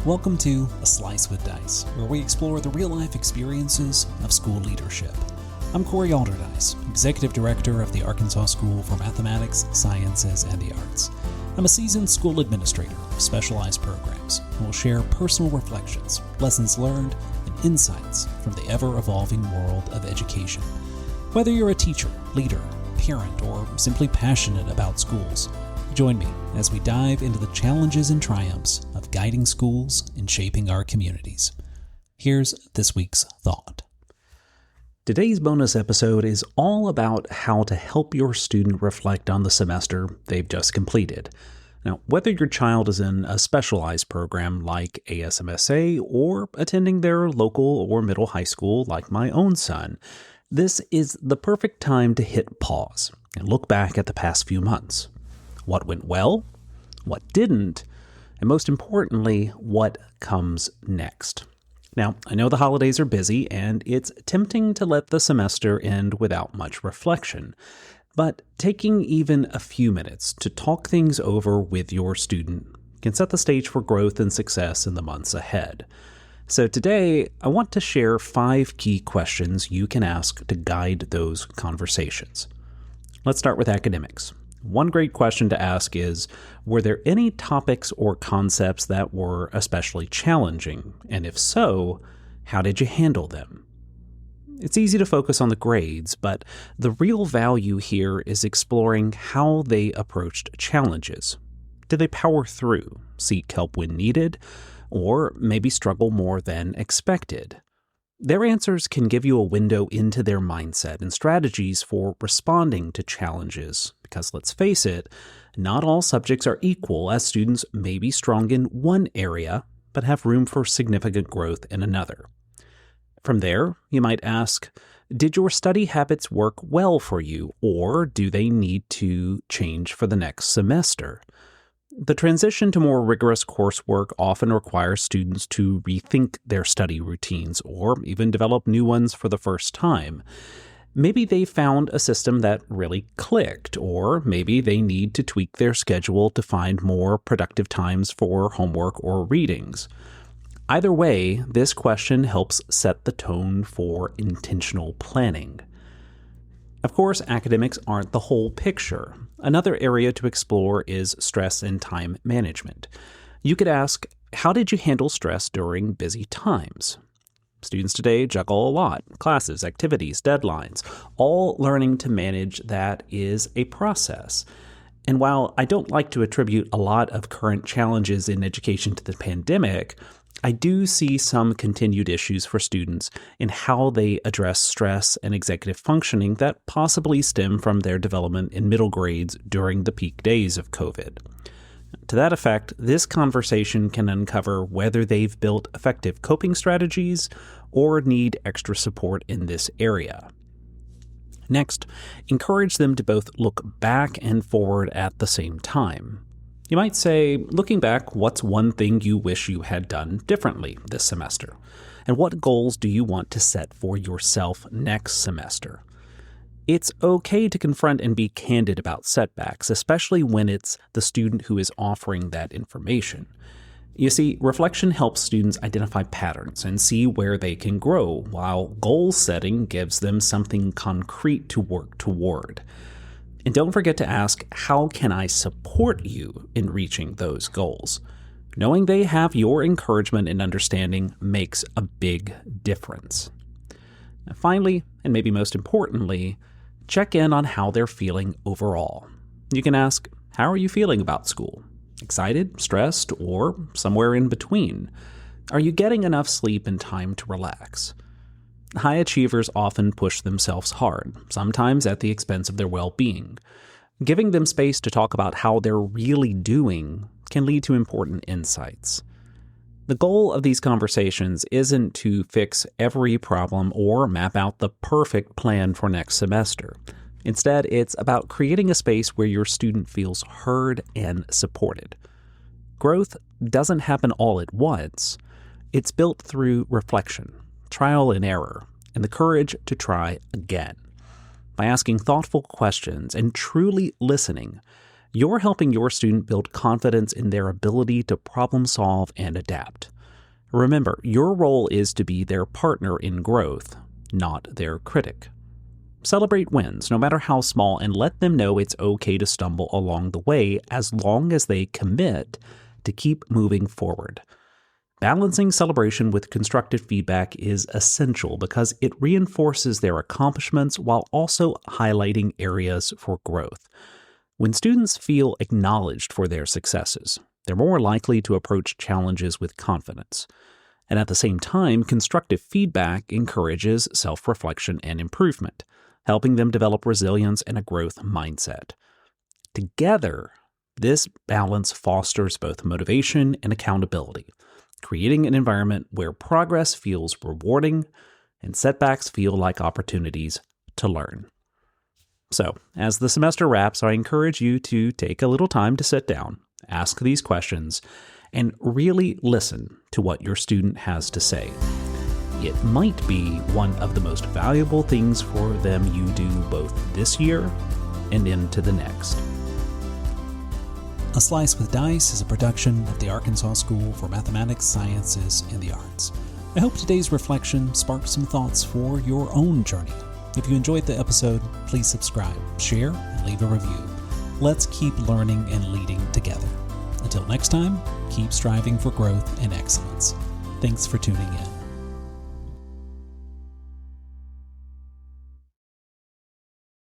Welcome to A Slice with Dice, where we explore the real-life experiences of school leadership. I'm Corey Alderdice, Executive Director of the Arkansas School for Mathematics, Sciences, and the Arts. I'm a seasoned school administrator of specialized programs and will share personal reflections, lessons learned, and insights from the ever-evolving world of education. Whether you're a teacher, leader, parent, or simply passionate about schools, join me as we dive into the challenges and triumphs of guiding schools and shaping our communities. Here's this week's thought. Today's bonus episode is all about how to help your student reflect on the semester they've just completed. Now, whether your child is in a specialized program like ASMSA or attending their local or middle high school like my own son, this is the perfect time to hit pause and look back at the past few months. What went well, what didn't, and most importantly, what comes next. Now, I know the holidays are busy, and it's tempting to let the semester end without much reflection, but taking even a few minutes to talk things over with your student can set the stage for growth and success in the months ahead. So today, I want to share 5 key questions you can ask to guide those conversations. Let's start with academics. One great question to ask is, were there any topics or concepts that were especially challenging? And if so, how did you handle them? It's easy to focus on the grades, but the real value here is exploring how they approached challenges. Did they power through, seek help when needed, or maybe struggle more than expected? Their answers can give you a window into their mindset and strategies for responding to challenges, because let's face it, not all subjects are equal, as students may be strong in one area, but have room for significant growth in another. From there, you might ask, did your study habits work well for you, or do they need to change for the next semester? The transition to more rigorous coursework often requires students to rethink their study routines or even develop new ones for the first time. Maybe they found a system that really clicked, or maybe they need to tweak their schedule to find more productive times for homework or readings. Either way, this question helps set the tone for intentional planning. Of course, academics aren't the whole picture. Another area to explore is stress and time management. You could ask, how did you handle stress during busy times? Students today juggle a lot: classes, activities, deadlines. All learning to manage that is a process. And while I don't like to attribute a lot of current challenges in education to the pandemic, I do see some continued issues for students in how they address stress and executive functioning that possibly stem from their development in middle grades during the peak days of COVID. To that effect, this conversation can uncover whether they've built effective coping strategies or need extra support in this area. Next, encourage them to both look back and forward at the same time. You might say, looking back, what's one thing you wish you had done differently this semester? And what goals do you want to set for yourself next semester? It's okay to confront and be candid about setbacks, especially when it's the student who is offering that information. You see, reflection helps students identify patterns and see where they can grow, while goal setting gives them something concrete to work toward. And don't forget to ask, how can I support you in reaching those goals? Knowing they have your encouragement and understanding makes a big difference. Now, finally, and maybe most importantly, check in on how they're feeling overall. You can ask, how are you feeling about school? Excited, stressed, or somewhere in between? Are you getting enough sleep and time to relax? High achievers often push themselves hard, sometimes at the expense of their well-being. Giving them space to talk about how they're really doing can lead to important insights. The goal of these conversations isn't to fix every problem or map out the perfect plan for next semester. Instead, it's about creating a space where your student feels heard and supported. Growth doesn't happen all at once. It's built through reflection, trial and error, and the courage to try again. By asking thoughtful questions and truly listening, you're helping your student build confidence in their ability to problem solve and adapt. Remember, your role is to be their partner in growth, not their critic. Celebrate wins, no matter how small, and let them know it's okay to stumble along the way as long as they commit to keep moving forward. Balancing celebration with constructive feedback is essential because it reinforces their accomplishments while also highlighting areas for growth. When students feel acknowledged for their successes, they're more likely to approach challenges with confidence. And at the same time, constructive feedback encourages self-reflection and improvement, helping them develop resilience and a growth mindset. Together, this balance fosters both motivation and accountability, creating an environment where progress feels rewarding and setbacks feel like opportunities to learn. So, as the semester wraps, I encourage you to take a little time to sit down, ask these questions, and really listen to what your student has to say. It might be one of the most valuable things for them you do both this year and into the next. A Slice with Dice is a production of the Arkansas School for Mathematics, Sciences, and the Arts. I hope today's reflection sparked some thoughts for your own journey. If you enjoyed the episode, please subscribe, share, and leave a review. Let's keep learning and leading together. Until next time, keep striving for growth and excellence. Thanks for tuning in.